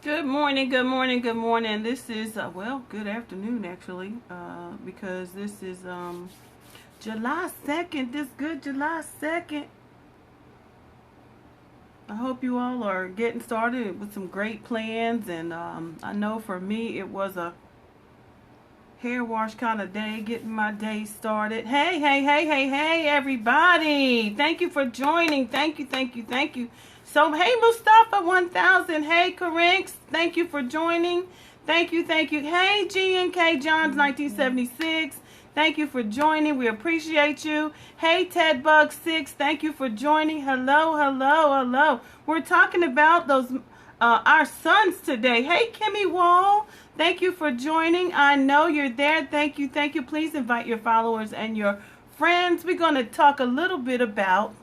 Good morning, good morning, good morning. This is, good afternoon actually, because this is July 2nd, this good July 2nd. I hope you all are getting started with some great plans, and I know for me it was a hair wash kind of day, getting my day started. Hey, everybody. Thank you for joining. Thank you. So, hey, Mustafa 1000. Hey, Corinx. Thank you for joining. Thank you. Hey, G and K Johns 1976. Thank you for joining. We appreciate you. Hey, Ted Bug 6. Thank you for joining. Hello. We're talking about those our sons today. Hey, Kimmy Wall. Thank you for joining. I know you're there. Thank you. Please invite your followers and your friends. We're going to talk a little bit about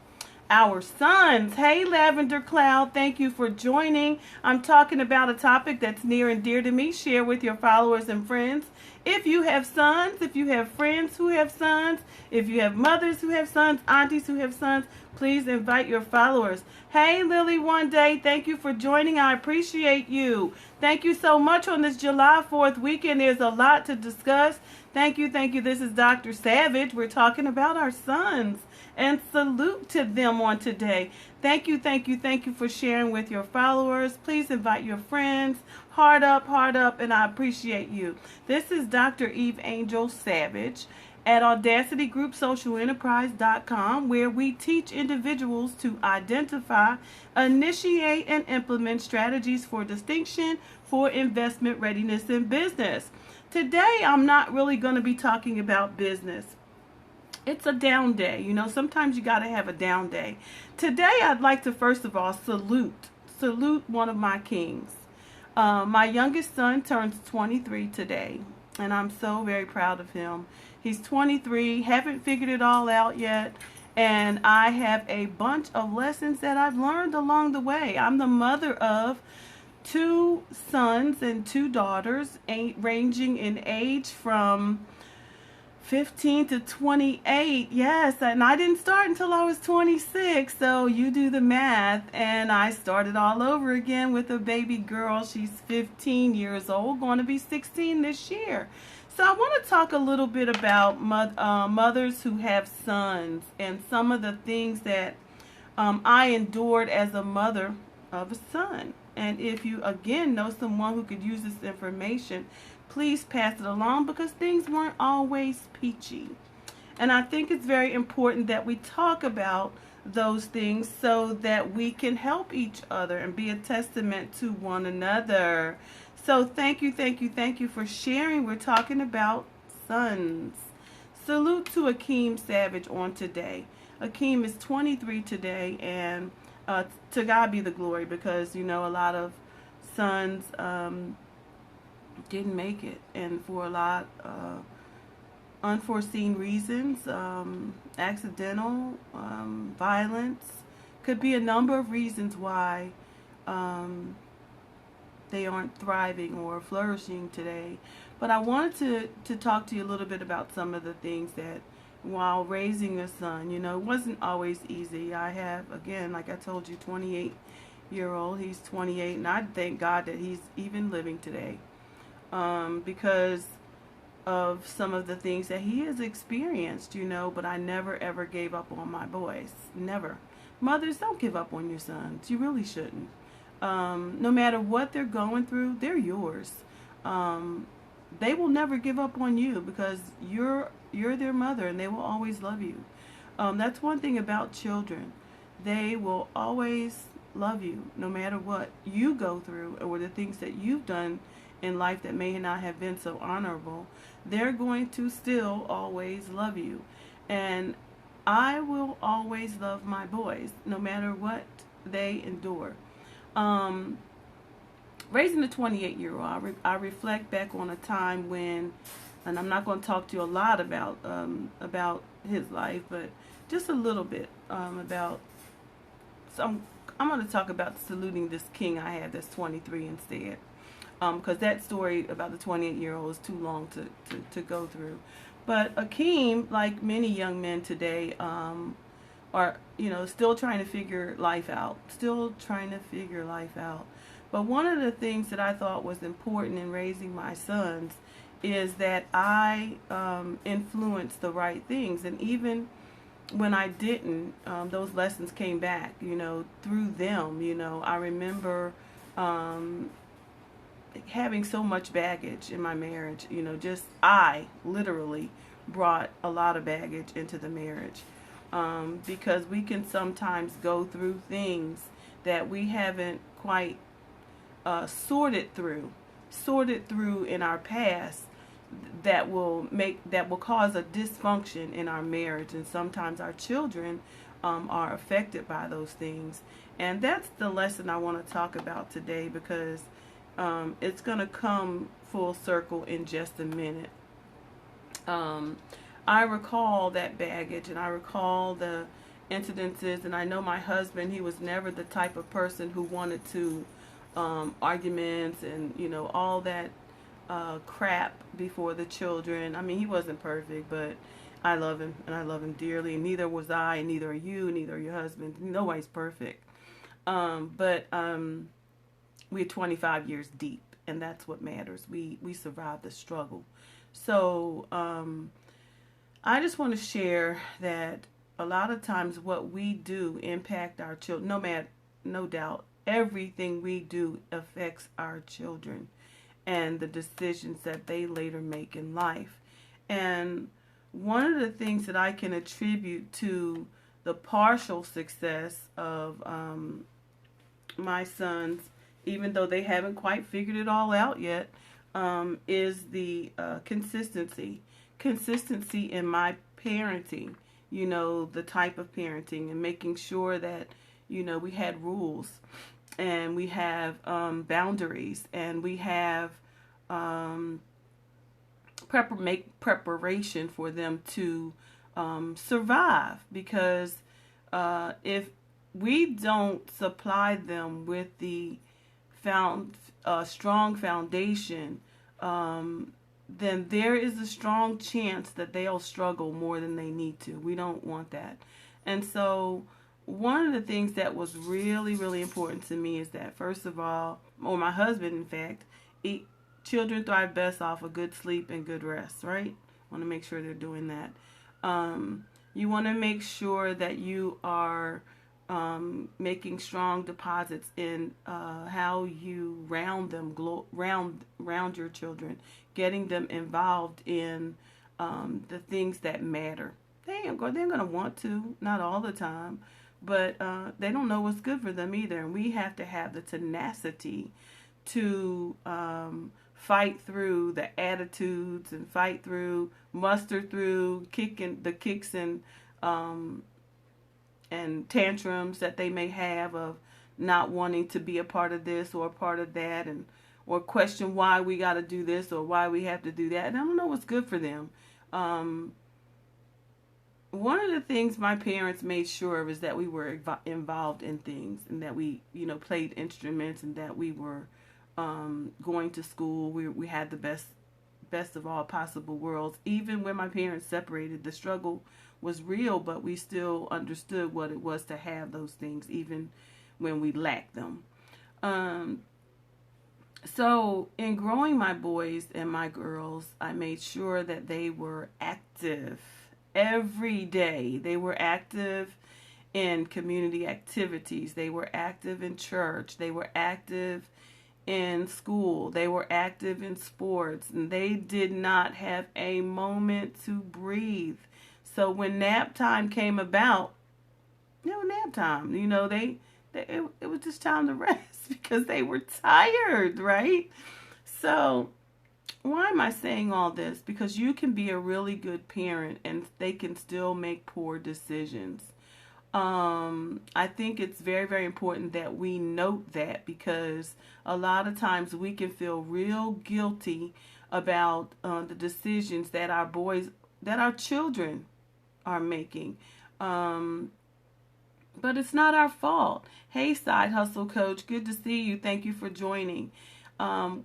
our sons. Hey, Lavender Cloud, thank you for joining. I'm talking about a topic that's near and dear to me. Share with your followers and friends. If you have sons, if you have friends who have sons, if you have mothers who have sons, aunties who have sons, please invite your followers. Hey, Lily One Day, thank you for joining. I appreciate you. Thank you so much on this July 4th weekend. There's a lot to discuss. Thank you. This is Dr. Savage. We're talking about our sons, and salute to them on today. Thank you for sharing with your followers. Please invite your friends. Heart up, and I appreciate you. This is Dr. Eve Angel Savage at AudacityGroupSocialEnterprise.com, where we teach individuals to identify, initiate, and implement strategies for distinction for investment readiness in business. Today, I'm not really going to be talking about business. It's a down day. You know, sometimes you got to have a down day. Today, I'd like to first of all salute one of my kings. My youngest son turns 23 today, and I'm so very proud of him. He's 23, haven't figured it all out yet, and I have a bunch of lessons that I've learned along the way. I'm the mother of two sons and two daughters, ranging in age from 15 to 28. Yes, and I didn't start until I was 26, so you do the math. And I started all over again with a baby girl. She's 15 years old, going to be 16 this year. So I want to talk a little bit about mothers who have sons and some of the things that I endured as a mother of a son. And if you, again, know someone who could use this information, please pass it along, because things weren't always peachy. And I think it's very important that we talk about those things so that we can help each other and be a testament to one another. So thank you for sharing. We're talking about sons. Salute to Akeem Savage on today. Akeem is 23 today, and to God be the glory, because, you know, a lot of sons didn't make it, and for a lot unforeseen reasons, accidental, violence, could be a number of reasons why they aren't thriving or flourishing today. But I wanted to talk to you a little bit about some of the things that, while raising a son, you know, it wasn't always easy. I have, again, like I told you, 28-year-old. He's 28, and I thank God that he's even living today, because of some of the things that he has experienced, you know. But I never ever gave up on my boys. Never. Mothers, don't give up on your sons. You really shouldn't. No matter what they're going through, they're yours. They will never give up on you, because you're their mother, and they will always love you. That's one thing about children. They will always love you no matter what you go through, or the things that you've done in life that may not have been so honorable. They're going to still always love you. And I will always love my boys no matter what they endure. Raising a 28-year-old, I reflect back on a time when, and I'm not going to talk to you a lot about his life, but just a little bit about. So I'm going to talk about saluting this king I have that's 23 instead, because that story about the 28-year-old is too long to go through. But Akeem, like many young men today, are, still trying to figure life out, still trying to figure life out. But one of the things that I thought was important in raising my sons is that I influenced the right things. And even when I didn't, those lessons came back, through them. I remember um, having so much baggage in my marriage, just I literally brought a lot of baggage into the marriage, because we can sometimes go through things that we haven't quite sorted through in our past, that will cause a dysfunction in our marriage, and sometimes our children are affected by those things. And that's the lesson I want to talk about today, because it's going to come full circle in just a minute. I recall that baggage, and I recall the incidences, and I know my husband, he was never the type of person who wanted to arguments and all that crap before the children. I mean, he wasn't perfect, but I love him, and I love him dearly, and neither was I, and neither are you, neither are your husband. Nobody's perfect. But we're 25 years deep, and that's what matters. We survived the struggle. So I just want to share that a lot of times what we do impact our children. No doubt, everything we do affects our children and the decisions that they later make in life. And one of the things that I can attribute to the partial success of my sons, even though they haven't quite figured it all out yet, is the consistency in my parenting, the type of parenting, and making sure that, we had rules, and we have boundaries, and we have make preparation for them to survive. Because if we don't supply them with the strong foundation, then there is a strong chance that they'll struggle more than they need to. We don't want that. And so one of the things that was really, really important to me is that, first of all, or my husband, in fact, children thrive best off of good sleep and good rest, right? Want to make sure they're doing that. You want to make sure that you are making strong deposits in how you round your children, getting them involved in the things that matter. They're going to want to, not all the time, but they don't know what's good for them either. And we have to have the tenacity to fight through the attitudes, and muster through kicks and tantrums that they may have of not wanting to be a part of this or a part of that, or question why we got to do this or why we have to do that. And I don't know what's good for them. One of the things my parents made sure of is that we were involved in things, and that we, played instruments, and that we were going to school. We had the best of all possible worlds. Even when my parents separated, the struggle was real, but we still understood what it was to have those things, even when we lacked them. So in growing my boys and my girls, I made sure that they were active every day. They were active in community activities. They were active in church. They were active in school. They were active in sports. And they did not have a moment to breathe. So when nap time came about, nap time, it was just time to rest because they were tired, right? So why am I saying all this? Because you can be a really good parent and they can still make poor decisions. I think it's very, very important that we note that, because a lot of times we can feel real guilty about the decisions that our children are making. But it's not our fault. Hey, Side Hustle Coach, good to see you. Thank you for joining.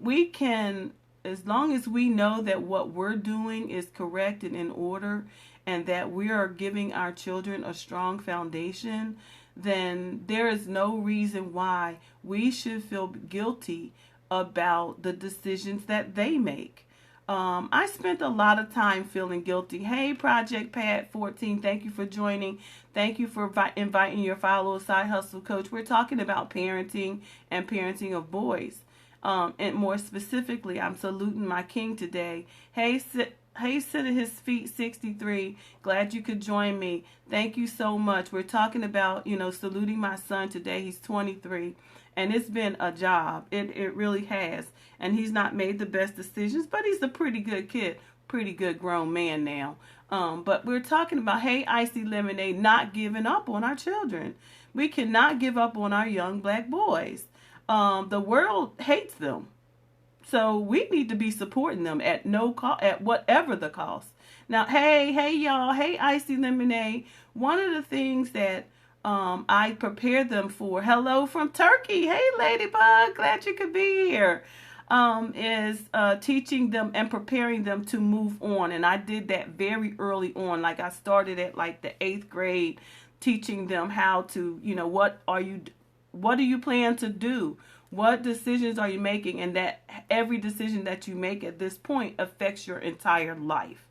We can as long as we know that what we're doing is correct and in order, and that we are giving our children a strong foundation, then there is no reason why we should feel guilty about the decisions that they make. I spent a lot of time feeling guilty. Hey, Project Pad 14, thank you for joining. Thank you for inviting your follow Side Hustle Coach. We're talking about parenting and parenting of boys. And more specifically, I'm saluting my king today. Hey, sit at his feet 63. Glad you could join me. Thank you so much. We're talking about, saluting my son today. He's 23. And it's been a job. It really has. And he's not made the best decisions, but he's a pretty good kid, pretty good grown man now. But we're talking about, hey, Icy Lemonade, not giving up on our children. We cannot give up on our young black boys. The world hates them. So we need to be supporting them at no cost, at whatever the cost. Now, hey, y'all. Hey, Icy Lemonade. One of the things that I prepared them for, hello from Turkey. Hey, Ladybug, glad you could be here. Is teaching them and preparing them to move on. And I did that very early on. Like I started at like the 8th grade, teaching them how to, what do you plan to do? What decisions are you making? And that every decision that you make at this point affects your entire life.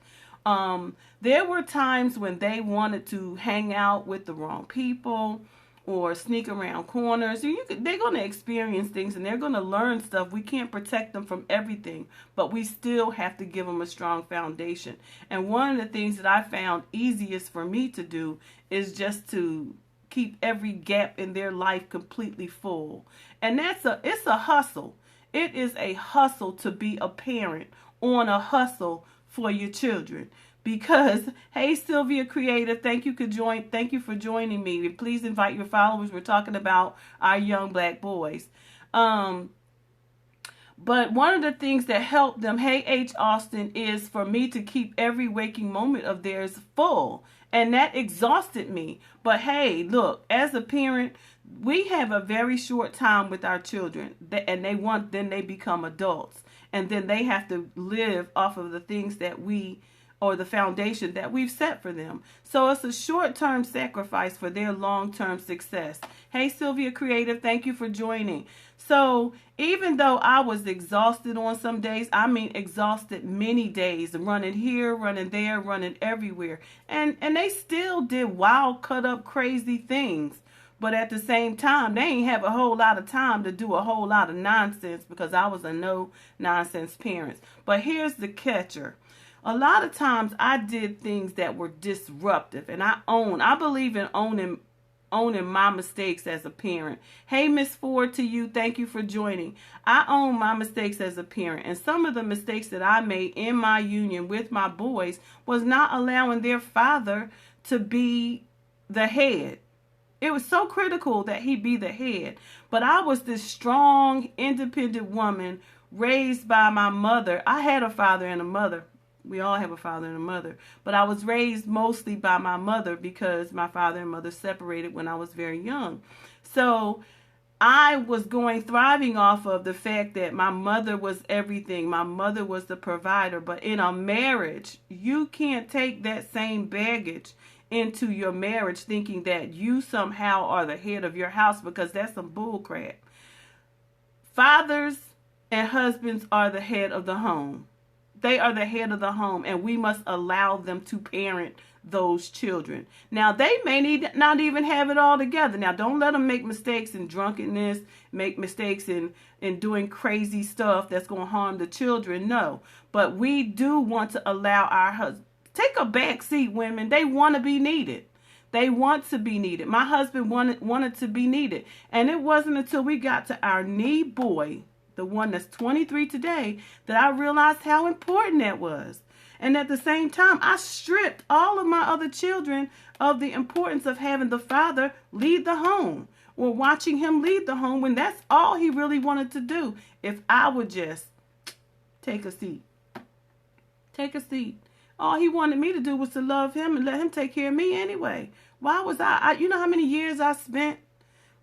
There were times when they wanted to hang out with the wrong people or sneak around corners. They're going to experience things and they're going to learn stuff. We can't protect them from everything, but we still have to give them a strong foundation. And one of the things that I found easiest for me to do is just to keep every gap in their life completely full. And it's a hustle. It is a hustle to be a parent on a hustle for your children. Because, hey, Sylvia Creative, thank you for joining me. Please invite your followers. We're talking about our young black boys. But one of the things that helped them, hey, H. Austin, is for me to keep every waking moment of theirs full. And that exhausted me. But hey, look, as a parent, we have a very short time with our children. And then they become adults. And then they have to live off of the things that or the foundation that we've set for them. So it's a short-term sacrifice for their long-term success. Hey, Sylvia Creative, thank you for joining. So even though I was exhausted on some days, exhausted many days, running here, running there, running everywhere. And they still did wild, cut up, crazy things. But at the same time, they ain't have a whole lot of time to do a whole lot of nonsense because I was a no-nonsense parent. But here's the catcher. A lot of times I did things that were disruptive, and I believe in owning my mistakes as a parent. Hey, Miss Ford, to you, thank you for joining. I own my mistakes as a parent, and some of the mistakes that I made in my union with my boys was not allowing their father to be the head. It was so critical that he be the head. But I was this strong, independent woman raised by my mother. I had a father and a mother. We all have a father and a mother. But I was raised mostly by my mother because my father and mother separated when I was very young. So I was thriving off of the fact that my mother was everything. My mother was the provider. But in a marriage, you can't take that same baggage into your marriage thinking that you somehow are the head of your house, because that's some bull crap. Fathers and husbands are the head of the home. They are the head of the home, and we must allow them to parent those children. Now, they may not even have it all together. Now, don't let them make mistakes in drunkenness, make mistakes in doing crazy stuff that's going to harm the children. No, but we do want to allow our husbands. Take a back seat, women. They want to be needed. They want to be needed. My husband wanted to be needed. And it wasn't until we got to our knee boy, the one that's 23 today, that I realized how important that was. And at the same time, I stripped all of my other children of the importance of having the father lead the home or watching him lead the home when that's all he really wanted to do. If I would just take a seat. Take a seat. All he wanted me to do was to love him and let him take care of me anyway. Why was I you know how many years I spent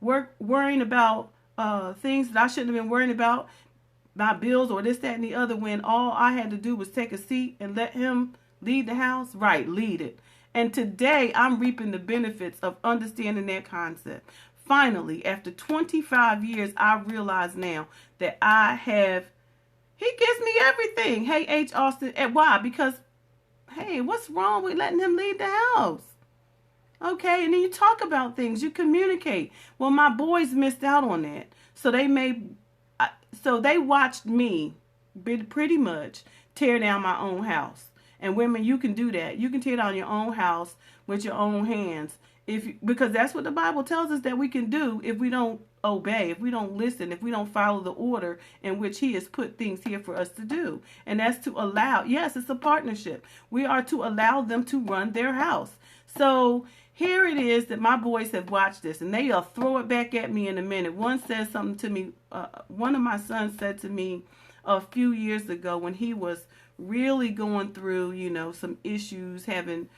worrying about things that I shouldn't have been worrying about? my bills or this, that, and the other, when all I had to do was take a seat and let him lead the house? Right, lead it. And today I'm reaping the benefits of understanding that concept. Finally, after 25 years, I realize now that he gives me everything. Hey, H. Austin. And why? Because, hey, what's wrong with letting him lead the house? Okay, and then you talk about things, you communicate. Well, my boys missed out on that. So they watched me pretty much tear down my own house. And women, you can do that. You can tear down your own house with your own hands. Because that's what the Bible tells us that we can do if we don't obey, if we don't listen, if we don't follow the order in which he has put things here for us to do. And that's to allow, yes, it's a partnership. We are to allow them to run their house. So here it is that my boys have watched this, and they'll throw it back at me in a minute. One says something to me. One of my sons said to me a few years ago when he was really going through, some issues, having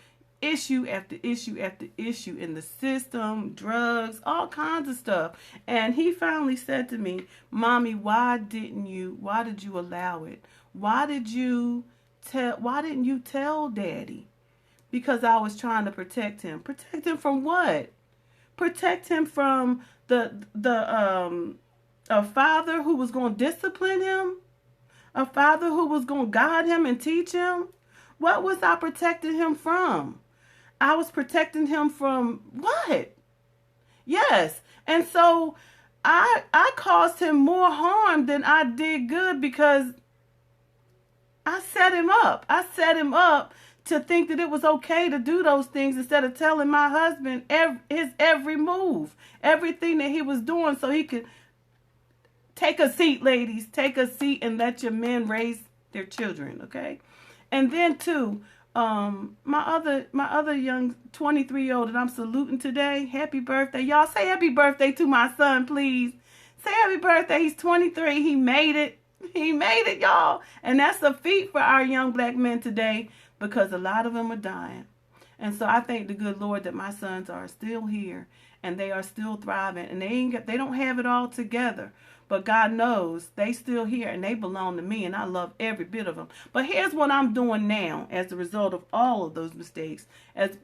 issue after issue after issue in the system, drugs, all kinds of stuff. And he finally said to me, Mommy, why did you allow it? Why didn't you tell Daddy? Because I was trying to protect him. Protect him from what? Protect him from a father who was going to discipline him? A father who was going to guide him and teach him? What was I protecting him from? I was protecting him from what? Yes. And so I caused him more harm than I did good because I set him up. I set him up to think that it was okay to do those things instead of telling my husband his every move, everything that he was doing, so he could take a seat, ladies. Take a seat and let your men raise their children, okay? And then too, my other young 23-year-old that I'm saluting today, happy birthday. Y'all say happy birthday to my son, please. Say happy birthday. He's 23. He made it. He made it, y'all. And that's a feat for our young black men today, because a lot of them are dying. And so I thank the good Lord that my sons are still here and they are still thriving, and they don't have it all together. But God knows they still here and they belong to me, and I love every bit of them. But here's what I'm doing now as a result of all of those mistakes. As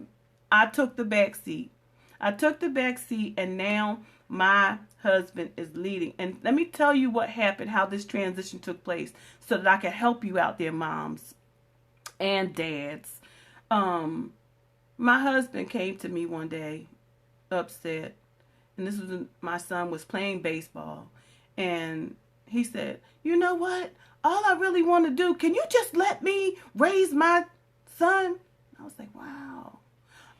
I took the back seat. And now my husband is leading. And let me tell you what happened, how this transition took place, so that I can help you out there, moms and dads. My husband came to me one day upset, and this was when my son was playing baseball, and he said, you know what, all I really want to do, can you just let me raise my son? I was like, wow.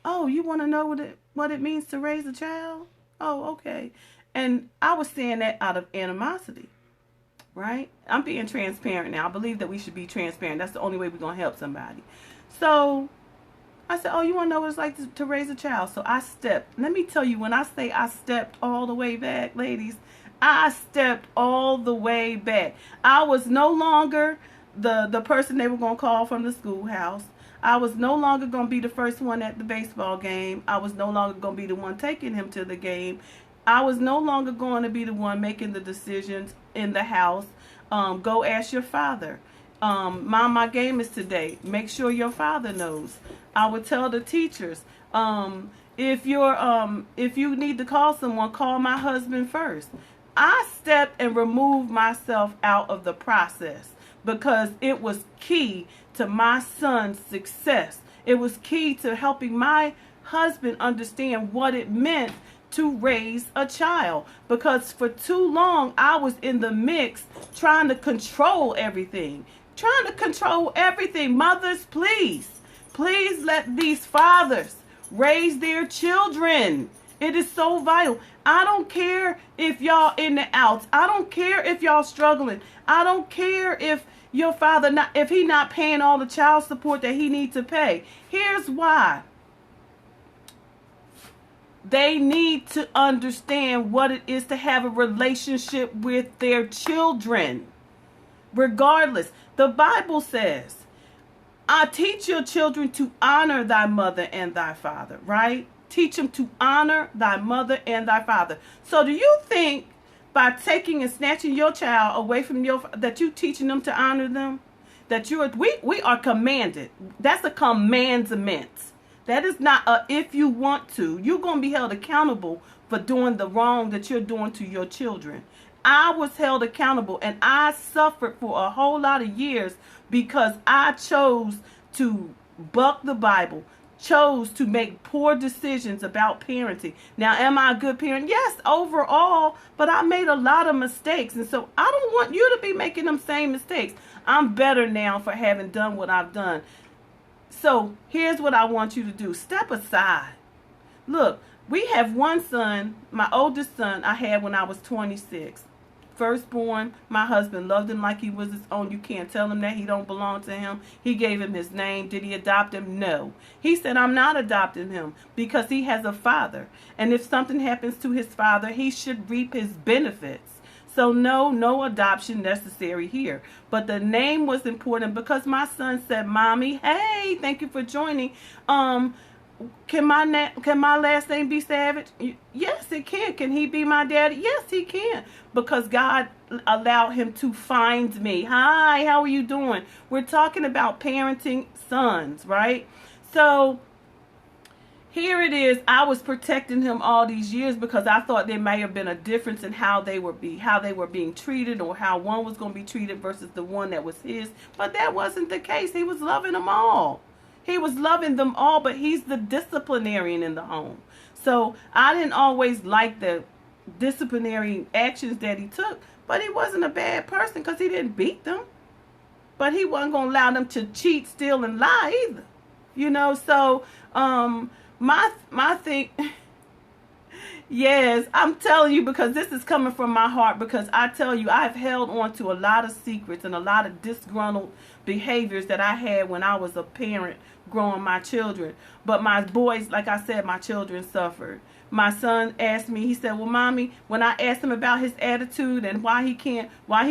Oh, you want to know what it means to raise a child? Oh, okay. And I was saying that out of animosity. Right? I'm being transparent now. I believe that we should be transparent. That's the only way we're going to help somebody. So I said, oh, you want to know what it's like to raise a child? So I stepped. Let me tell you, when I say I stepped all the way back, ladies, I stepped all the way back. I was no longer the person they were going to call from the schoolhouse. I was no longer going to be the first one at the baseball game. I was no longer going to be the one taking him to the game. I was no longer going to be the one making the decisions in the house. Go ask your father. Mom, my game is today. Make sure your father knows. I would tell the teachers, if you need to call someone, call my husband first. I stepped and removed myself out of the process because it was key to my son's success. It was key to helping my husband understand what it meant to raise a child, because for too long I was in the mix trying to control everything. Mothers, please let these fathers raise their children. It is so vital. I don't care if y'all in the outs. I don't care if y'all struggling. I don't care if your father if he not paying all the child support that he needs to pay. Here's why. They need to understand what it is to have a relationship with their children. Regardless, the Bible says, I teach your children to honor thy mother and thy father, right? Teach them to honor thy mother and thy father. So do you think by taking and snatching your child away from that you teaching them to honor them, that we are commanded. That's a commandment. That is not a if you want to. You're going to be held accountable for doing the wrong that you're doing to your children. I was held accountable, and I suffered for a whole lot of years because I chose to buck the Bible, chose to make poor decisions about parenting. Now, am I a good parent? Yes, overall, but I made a lot of mistakes, and so I don't want you to be making them same mistakes. I'm better now for having done what I've done. So here's what I want you to do. Step aside. Look, we have one son, my oldest son I had when I was 26. Firstborn, my husband loved him like he was his own. You can't tell him that he don't belong to him. He gave him his name. Did he adopt him? No. He said, I'm not adopting him because he has a father. And if something happens to his father, he should reap his benefits. So no adoption necessary here. But the name was important because my son said, Mommy, hey, thank you for joining. Can my last name be Savage? Yes, it can. Can he be my daddy? Yes, he can. Because God allowed him to find me. Hi, how are you doing? We're talking about parenting sons, right? So here it is. I was protecting him all these years because I thought there may have been a difference in how they were being treated, or how one was going to be treated versus the one that was his. But that wasn't the case. He was loving them all. He was loving them all, but he's the disciplinarian in the home. So I didn't always like the disciplinary actions that he took, but he wasn't a bad person because he didn't beat them. But he wasn't going to allow them to cheat, steal, and lie either. You know, so my thing, yes, I'm telling you, because this is coming from my heart, because I tell you, I've held on to a lot of secrets and a lot of disgruntled behaviors that I had when I was a parent growing my children. But my boys, like I said, my children suffered. My son asked me, he said, well, Mommy, when I asked him about his attitude and why he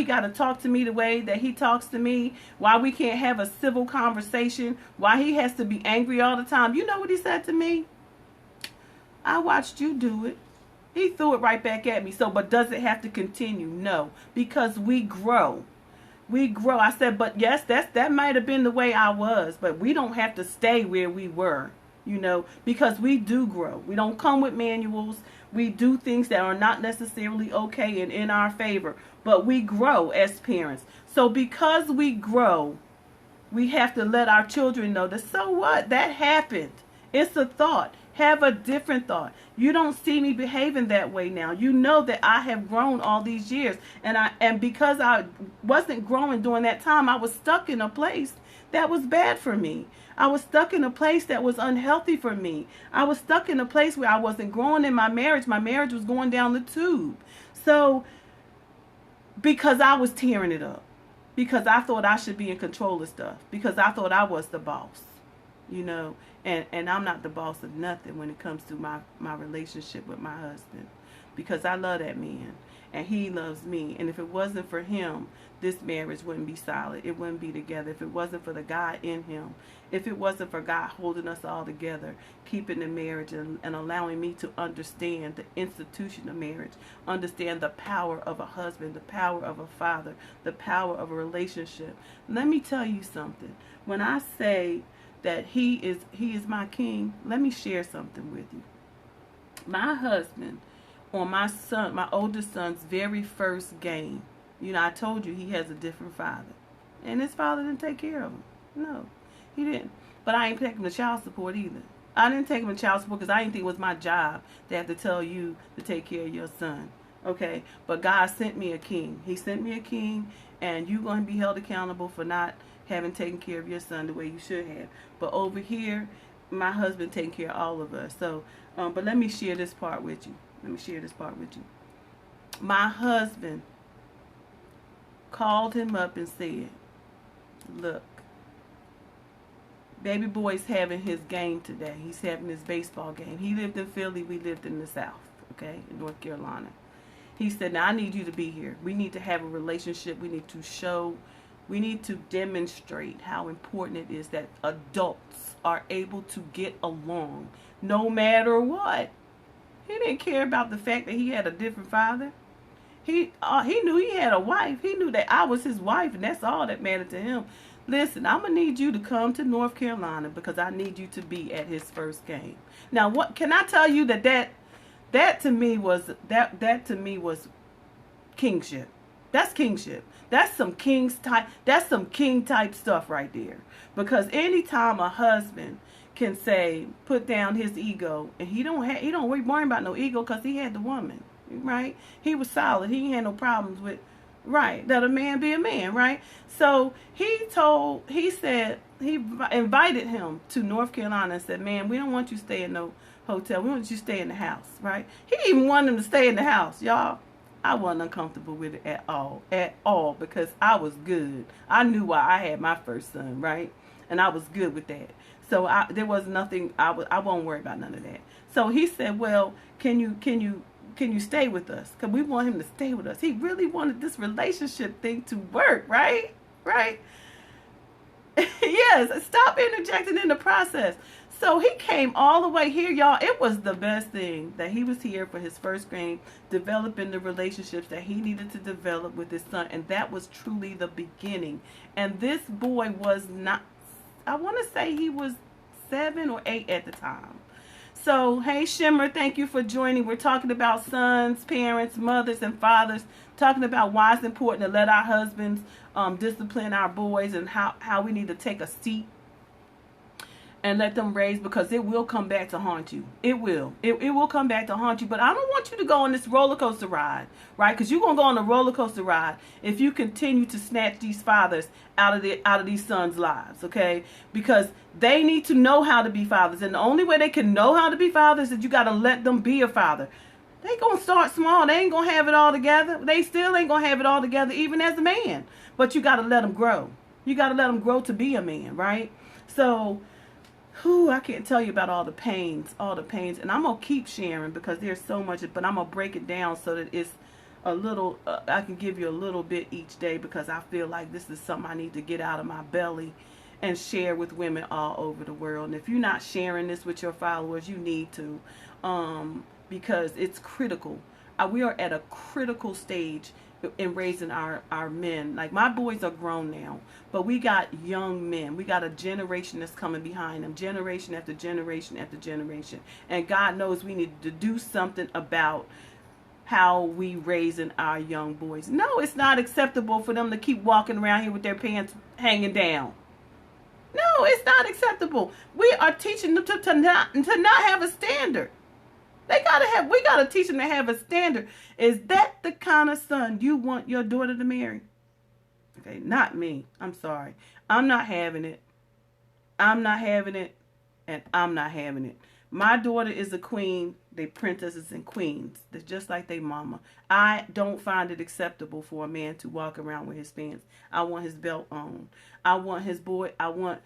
got to talk to me the way that he talks to me, why we can't have a civil conversation, why he has to be angry all the time. You know what he said to me? I watched you do it. He threw it right back at me. So, but does it have to continue? No, because we grow. We grow. I said, but yes, that might have been the way I was, but we don't have to stay where we were, you know, because we do grow. We don't come with manuals. We do things that are not necessarily okay and in our favor, but we grow as parents. So because we grow, we have to let our children know that, so what? That happened. It's a thought. Have a different thought. You don't see me behaving that way now. You know that I have grown all these years. And because I wasn't growing during that time, I was stuck in a place that was bad for me. I was stuck in a place that was unhealthy for me. I was stuck in a place where I wasn't growing in my marriage. My marriage was going down the tube. So, because I was tearing it up. Because I thought I should be in control of stuff. Because I thought I was the boss. You know, and I'm not the boss of nothing when it comes to my relationship with my husband, because I love that man and he loves me. And if it wasn't for him, this marriage wouldn't be solid. It wouldn't be together. If it wasn't for the God in him, if it wasn't for God holding us all together, keeping the marriage and allowing me to understand the institution of marriage, understand the power of a husband, the power of a father, the power of a relationship. Let me tell you something. When I say that he is my king, let me share something with you. My husband, on my oldest son's very first game, you know, I told you he has a different father, and his father didn't take care of him. No, he didn't. But I ain't take him to child support either. I didn't take him to child support because I didn't think it was my job to have to tell you to take care of your son. Okay, but God sent me a king. He sent me a king, and you're going to be held accountable for not having taken care of your son the way you should have. But over here, my husband taking care of all of us. So, but let me share this part with you. My husband called him up and said, look, baby boy's having his game today. He's having his baseball game. He lived in Philly. We lived in the South, okay, in North Carolina. He said, now I need you to be here. We need to have a relationship. We need to demonstrate how important it is that adults are able to get along no matter what. He didn't care about the fact that he had a different father. He knew he had a wife. He knew that I was his wife, and that's all that mattered to him. Listen, I'm gonna need you to come to North Carolina because I need you to be at his first game. Now, what can I tell you that to me was that to me was kingship. That's kingship. That's some king's type. That's some king type stuff right there. Because anytime a husband can say, put down his ego, and he don't worry about no ego because he had the woman, right? He was solid. He had no problems with, right? That a man be a man, right? So he said he invited him to North Carolina and said, man, we don't want you to stay in no hotel. We want you to stay in the house, right? He even wanted him to stay in the house, y'all. I wasn't uncomfortable with it at all, because I was good. I knew why I had my first son, right? And I was good with that. So there was nothing, I won't worry about none of that. So he said, well, can you stay with us? Because we want him to stay with us. He really wanted this relationship thing to work, right? Right? Yes, stop interjecting in the process. So he came all the way here, y'all. It was the best thing that he was here for his first game, developing the relationships that he needed to develop with his son. And that was truly the beginning. And this boy was not, I want to say he was 7 or 8 at the time. So, hey, Shimmer, thank you for joining. We're talking about sons, parents, mothers, and fathers, talking about why it's important to let our husbands discipline our boys and how we need to take a seat and let them raise, because it will come back to haunt you. It will. It will come back to haunt you. But I don't want you to go on this roller coaster ride, right? Because you're going to go on a roller coaster ride if you continue to snatch these fathers out of these sons' lives, okay? Because they need to know how to be fathers. And the only way they can know how to be fathers is you got to let them be a father. They going to start small. They ain't going to have it all together. They still ain't going to have it all together even as a man. But you got to let them grow. You got to let them grow to be a man, right? So, I can't tell you about all the pains. And I'm going to keep sharing because there's so much, but I'm going to break it down so that it's a little, I can give you a little bit each day, because I feel like this is something I need to get out of my belly and share with women all over the world. And if you're not sharing this with your followers, you need to, because it's critical. We are at a critical stage in raising our men. Like, my boys are grown now, but we got young men. We got a generation that's coming behind them, generation after generation after generation. And God knows we need to do something about how we raising our young boys. No, it's not acceptable for them to keep walking around here with their pants hanging down. No, it's not acceptable. We are teaching them to not have a standard. We gotta teach them to have a standard. Is that the kind of son you want your daughter to marry? Okay, not me. I'm sorry. I'm not having it. I'm not having it, and I'm not having it. My daughter is a queen. They princesses and queens. They're just like their mama. I don't find it acceptable for a man to walk around with his pants. I want his belt on. I want his belt on.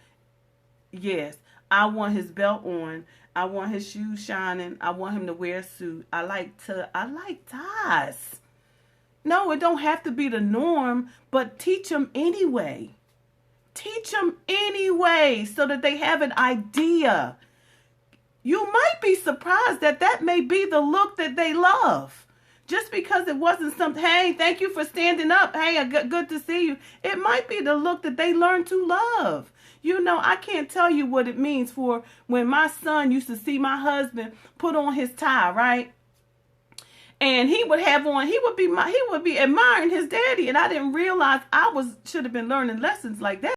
I want his shoes shining. I want him to wear a suit. I like ties. No, it don't have to be the norm, but teach them anyway. Teach them anyway so that they have an idea. You might be surprised that may be the look that they love. Just because it wasn't something, hey, thank you for standing up. Hey, good to see you. It might be the look that they learn to love. You know, I can't tell you what it means for when my son used to see my husband put on his tie, right? And he would be admiring his daddy. And I didn't realize should have been learning lessons like that.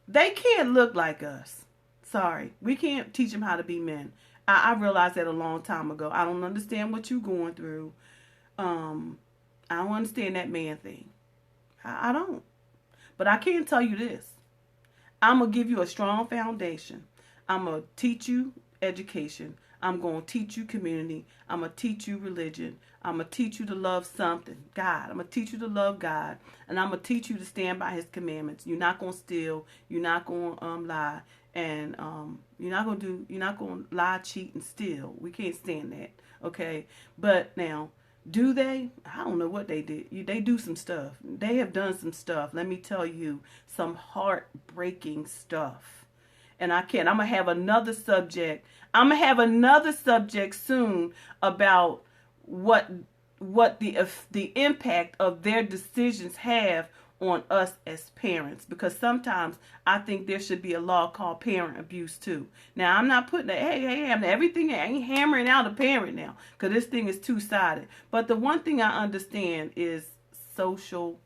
They can't look like us. Sorry. We can't teach them how to be men. I realized that a long time ago. I don't understand what you're going through. I don't understand that man thing. I don't. But I can tell you this. I'm going to give you a strong foundation. I'm going to teach you education. I'm going to teach you community. I'm going to teach you religion. I'm going to teach you to love something, God. I'm going to teach you to love God. And I'm going to teach you to stand by his commandments. You're not going to steal. You're not going to lie. And you're not gonna lie, cheat, and steal. We can't stand that. Okay, but now, do they? I don't know what they did. They do some stuff. They have done some stuff. Let me tell you, some heartbreaking stuff. And I can't. I'm gonna have another subject. I'm gonna have another subject soon about what the impact of their decisions have on us as parents, because sometimes I think there should be a law called parent abuse too. Now, I'm not putting everything, I ain't hammering out a parent now, because this thing is two-sided. But the one thing I understand is social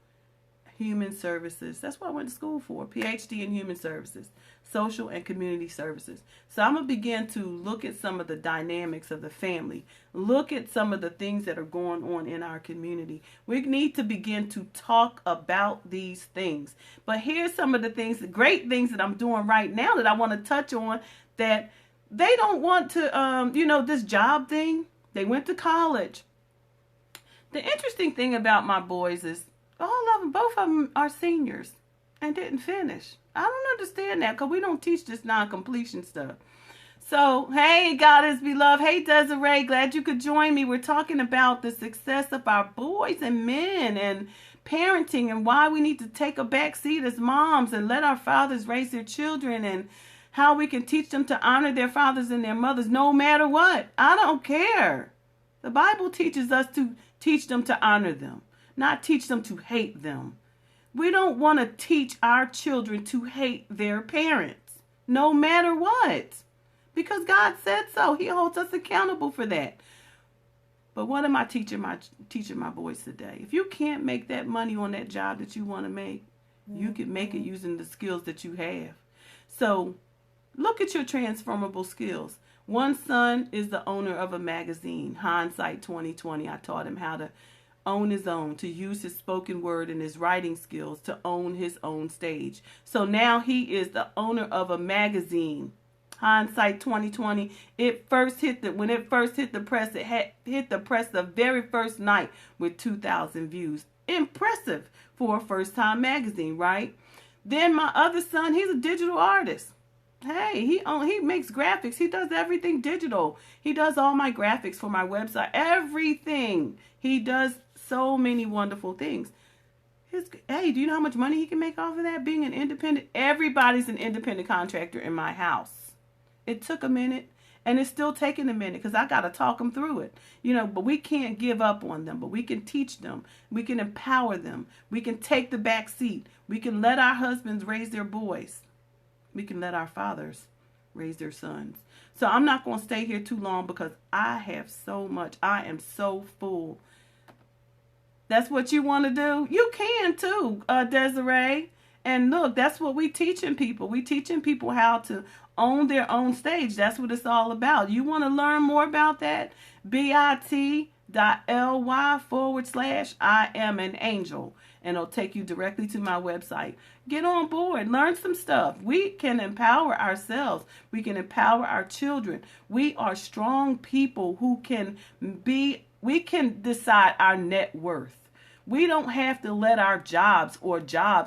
human services. That's what I went to school for, PhD in human services, social and community services. So I'm going to begin to look at some of the dynamics of the family, look at some of the things that are going on in our community. We need to begin to talk about these things. But here's some of the things, the great things that I'm doing right now that I want to touch on, that they don't want to, this job thing. They went to college. The interesting thing about my boys is both of them are seniors and didn't finish. I don't understand that, because we don't teach this non-completion stuff. So, hey, God is beloved. Hey, Desiree, glad you could join me. We're talking about the success of our boys and men and parenting, and why we need to take a back seat as moms and let our fathers raise their children, and how we can teach them to honor their fathers and their mothers no matter what. I don't care. The Bible teaches us to teach them to honor them, not teach them to hate them. We don't want to teach our children to hate their parents, no matter what, because God said so. He holds us accountable for that. But what am I teaching my boys today? If you can't make that money on that job that you want to make, you can make it using the skills that you have. So look at your transformable skills. One son is the owner of a magazine, Hindsight 2020. I taught him how to own his own, to use his spoken word and his writing skills to own his own stage. So now he is the owner of a magazine, Hindsight 2020. When it first hit the press, it hit the press the very first night with 2,000 views. Impressive for a first-time magazine, right? Then my other son, he's a digital artist. Hey, he makes graphics. He does everything digital. He does all my graphics for my website. Everything. He does so many wonderful things. Hey, do you know how much money he can make off of that? Being an independent, everybody's an independent contractor in my house. It took a minute, and it's still taking a minute, because I got to talk them through it. But we can't give up on them, but we can teach them. We can empower them. We can take the back seat. We can let our husbands raise their boys. We can let our fathers raise their sons. So I'm not going to stay here too long, because I have so much. I am so full. That's what you want to do? You can too, Desiree. And look, that's what we teaching people. We teaching people how to own their own stage. That's what it's all about. You want to learn more about that? bit.ly/I am an angel. And it'll take you directly to my website. Get on board. Learn some stuff. We can empower ourselves. We can empower our children. We are strong people who we can decide our net worth. We don't have to let our jobs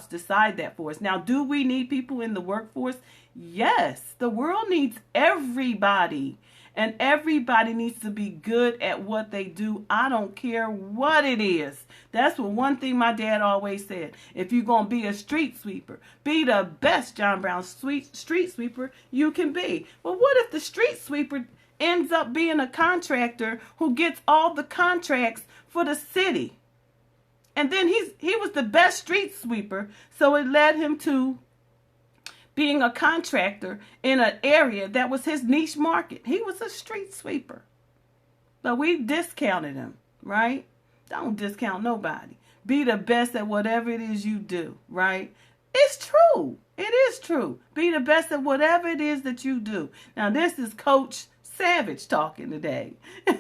decide that for us. Now, do we need people in the workforce? Yes. The world needs everybody. And everybody needs to be good at what they do. I don't care what it is. That's one thing my dad always said. If you're going to be a street sweeper, be the best John Brown street sweeper you can be. Well, what if the street sweeper ends up being a contractor who gets all the contracts for the city? And then he was the best street sweeper, so it led him to being a contractor in an area that was his niche market. He was a street sweeper. But we discounted him, right? Don't discount nobody. Be the best at whatever it is you do, right? It's true. It is true. Be the best at whatever it is that you do. Now, this is Coach Savage talking today.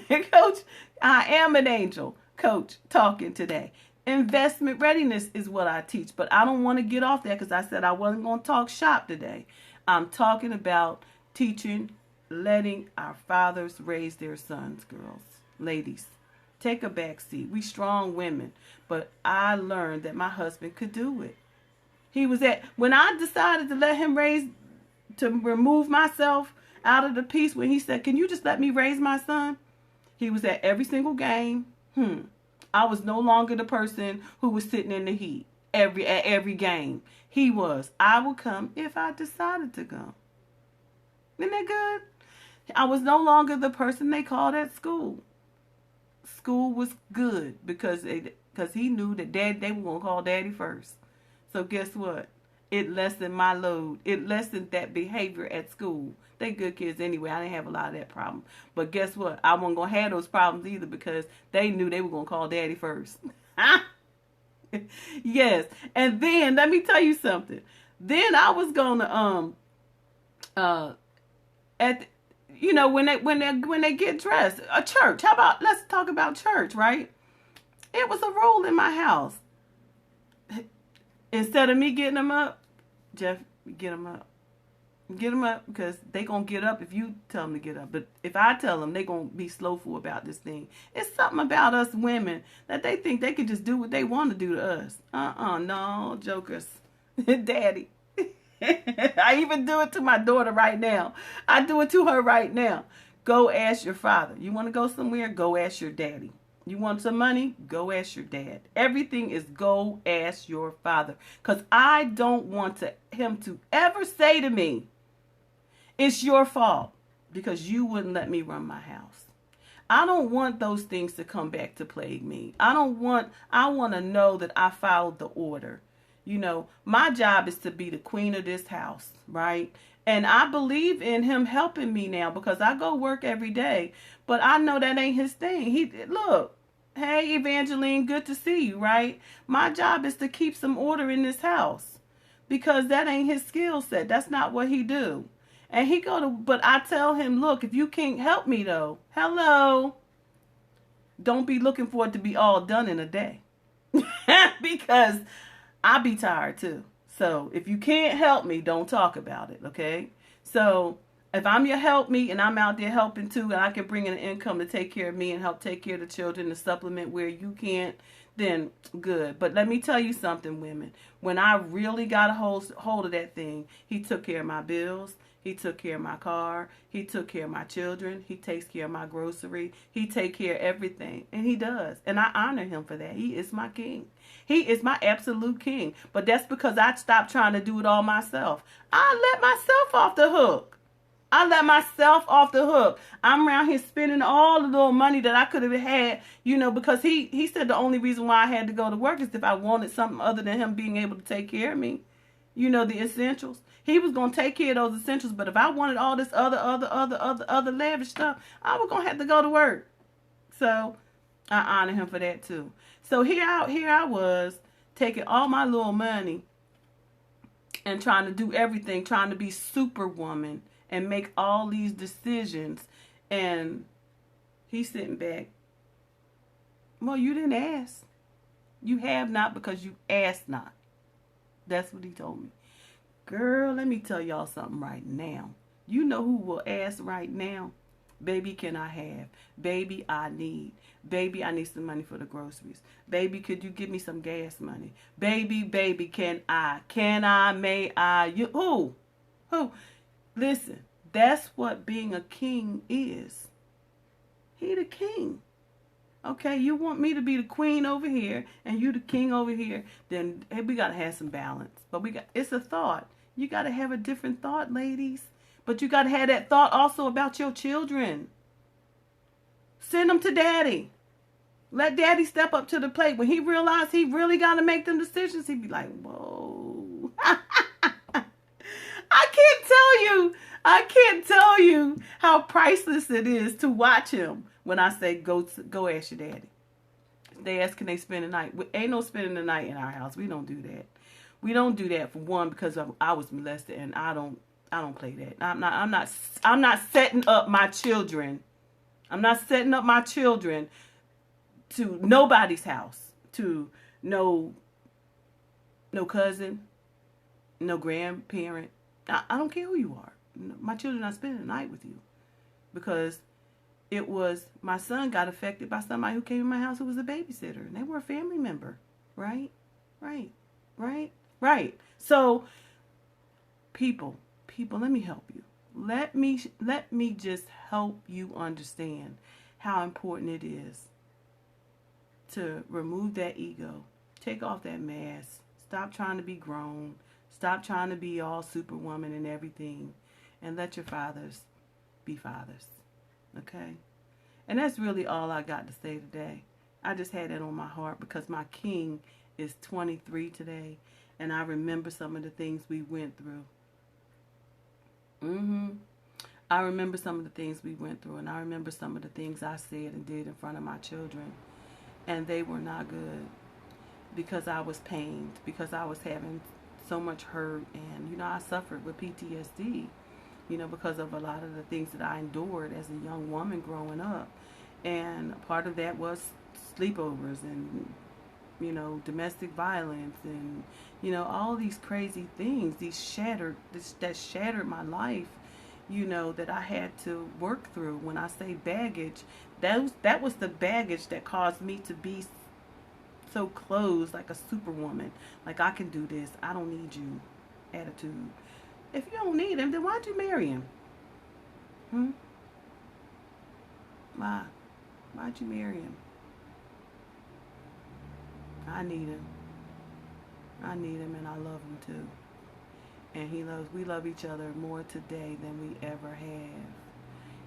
Coach, I am an angel. Coach talking today. Investment readiness is what I teach, but I don't want to get off that, because I said I wasn't going to talk shop today. I'm talking about teaching, letting our fathers raise their sons, girls, ladies. Take a back seat. We strong women, but I learned that my husband could do it. When I decided to let him raise to remove myself out of the piece when he said, "Can you just let me raise my son?" He was at every single game. I was no longer the person who was sitting in the heat at every game. He was. I would come if I decided to come. Isn't that good? I was no longer the person they called at school. School was good because he knew that they were gonna call daddy first. So guess what? It lessened my load. It lessened that behavior at school. They good kids anyway. I didn't have a lot of that problem. But guess what? I wasn't gonna have those problems either because they knew they were gonna call daddy first. Yes. And then let me tell you something. Then I was gonna when they get dressed, a church. How about let's talk about church, right? It was a rule in my house. Instead of me getting them up, Jeff, get them up. Get them up because they going to get up if you tell them to get up. But if I tell them, they going to be slowful about this thing. It's something about us women that they think they can just do what they want to do to us. No, jokers. Daddy. I even do it to my daughter right now. I do it to her right now. Go ask your father. You want to go somewhere? Go ask your daddy. You want some money? Go ask your dad. Everything is go ask your father. Because I don't want him to ever say to me, it's your fault because you wouldn't let me run my house. I don't want those things to come back to plague me. I want to know that I followed the order. My job is to be the queen of this house, right? And I believe in him helping me now because I go work every day. But I know that ain't his thing. Look, hey, Evangeline, good to see you, right? My job is to keep some order in this house because that ain't his skill set. That's not what he do. And but I tell him, look, if you can't help me though, hello, don't be looking for it to be all done in a day because I be tired too. So if you can't help me, don't talk about it, okay? So if I'm your help me and I'm out there helping too and I can bring in an income to take care of me and help take care of the children to supplement where you can't, then good. But let me tell you something, women. When I really got a hold of that thing, he took care of my bills. He took care of my car. He took care of my children. He takes care of my grocery. He takes care of everything. And he does. And I honor him for that. He is my king. He is my absolute king. But that's because I stopped trying to do it all myself. I let myself off the hook. I'm around here spending all the little money that I could have had, because he said the only reason why I had to go to work is if I wanted something other than him being able to take care of me. The essentials. He was going to take care of those essentials, but if I wanted all this other lavish stuff, I was going to have to go to work. So I honor him for that too. So here I was taking all my little money and trying to do everything, trying to be superwoman and make all these decisions. And he's sitting back. Well, you didn't ask. You have not because you asked not. That's what he told me. Girl, let me tell y'all something right now. You know who will ask right now? Baby, can I have? Baby, I need. Baby, I need some money for the groceries. Baby, could you give me some gas money? Baby, can I? Can I? May I? You? Who? Listen, that's what being a king is. He the king. Okay, you want me to be the queen over here and you the king over here, then hey, we got to have some balance. But it's a thought. You got to have a different thought, ladies. But you got to have that thought also about your children. Send them to daddy. Let daddy step up to the plate. When he realized he really got to make them decisions, he'd be like, whoa. I can't tell you how priceless it is to watch him when I say go ask your daddy. They ask, can they spend the night? Ain't no spending the night in our house. We don't do that. We don't do that for one because I was molested and I don't play that. I'm not setting up my children. I'm not setting up my children to nobody's house, to no cousin, no grandparent. I don't care who you are. My children are spending the night with you because it was my son got affected by somebody who came in my house who was a babysitter and they were a family member. Right. So people, people, let me help you. Let me just help you understand how important it is to remove that ego. Take off that mask. Stop trying to be grown. Stop trying to be all superwoman and everything. And let your fathers be fathers. Okay? And that's really all I got to say today. I just had that on my heart because my king is 23 today. And I remember some of the things we went through. I remember some of the things we went through. And I remember some of the things I said and did in front of my children. And they were not good. Because I was pained. Because I was having so much hurt. And, I suffered with PTSD. Because of a lot of the things that I endured as a young woman growing up. And part of that was sleepovers and, domestic violence and, all these crazy things, that shattered my life, that I had to work through. When I say baggage, that was the baggage that caused me to be so closed, like a superwoman. Like, I can do this. I don't need you attitude. If you don't need him, then why'd you marry him? Why? Why'd you marry him? I need him. I need him, and I love him too. And we love each other more today than we ever have.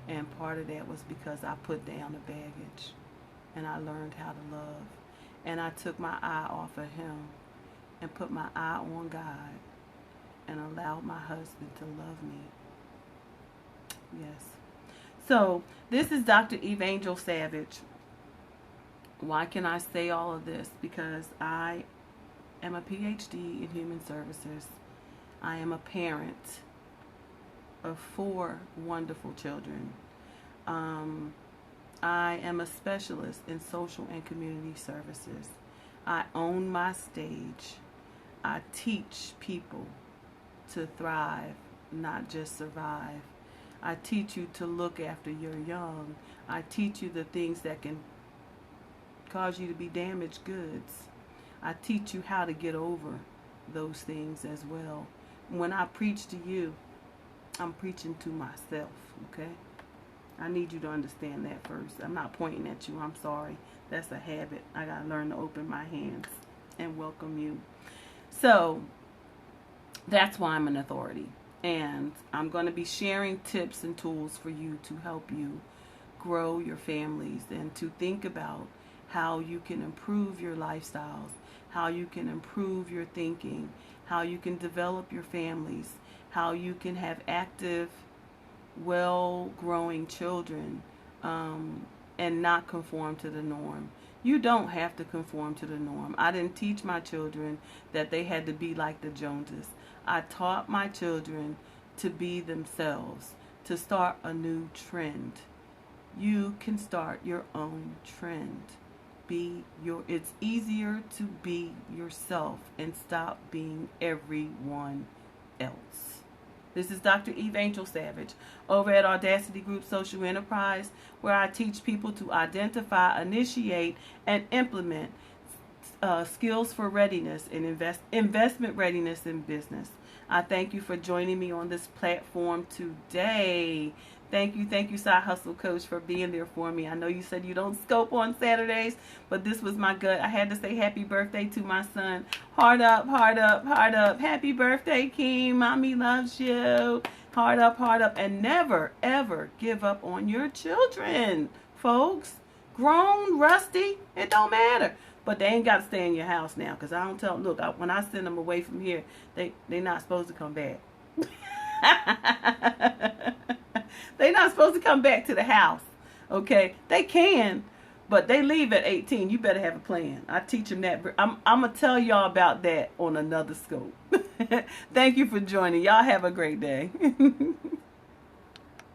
And part of that was because I put down the baggage. And I learned how to love. And I took my eye off of him and put my eye on God. And allowed my husband to love me. Yes. So, this is Dr. Evangel Savage. Why can I say all of this? Because I am a PhD in human services. I am a parent of 4 wonderful children. I am a specialist in social and community services. I own my stage. I teach people to thrive, not just survive. I teach you to look after your young. I teach you the things that can cause you to be damaged goods. I teach you how to get over those things as well. When I preach to you, I'm preaching to myself, okay? I need you to understand that first. I'm not pointing at you. I'm sorry. That's a habit. I got to learn to open my hands and welcome you. So, that's why I'm an authority. And I'm going to be sharing tips and tools for you to help you grow your families and to think about how you can improve your lifestyles, how you can improve your thinking, how you can develop your families, how you can have active, well-growing children and not conform to the norm. You don't have to conform to the norm. I didn't teach my children that they had to be like the Joneses. I taught my children to be themselves, to start a new trend. You can start your own trend. It's easier to be yourself and stop being everyone else. This is Dr. Evangel Savage over at Audacity Group Social Enterprise, where I teach people to identify, initiate, and implement skills for readiness and investment readiness in business. I thank you for joining me on this platform today. Thank you, Side Hustle Coach, for being there for me. I know you said you don't scope on Saturdays, but this was my gut. I had to say happy birthday to my son. Heart up, heart up, heart up. Happy birthday, King. Mommy loves you. Heart up, and never, ever give up on your children, folks. Grown, rusty, it don't matter. But they ain't got to stay in your house now, because I don't tell them, look, when I send them away from here, they're not supposed to come back. They're not supposed to come back to the house, okay? They can, but they leave at 18. You better have a plan. I teach them that. I'm going to tell y'all about that on another scope. Thank you for joining. Y'all have a great day.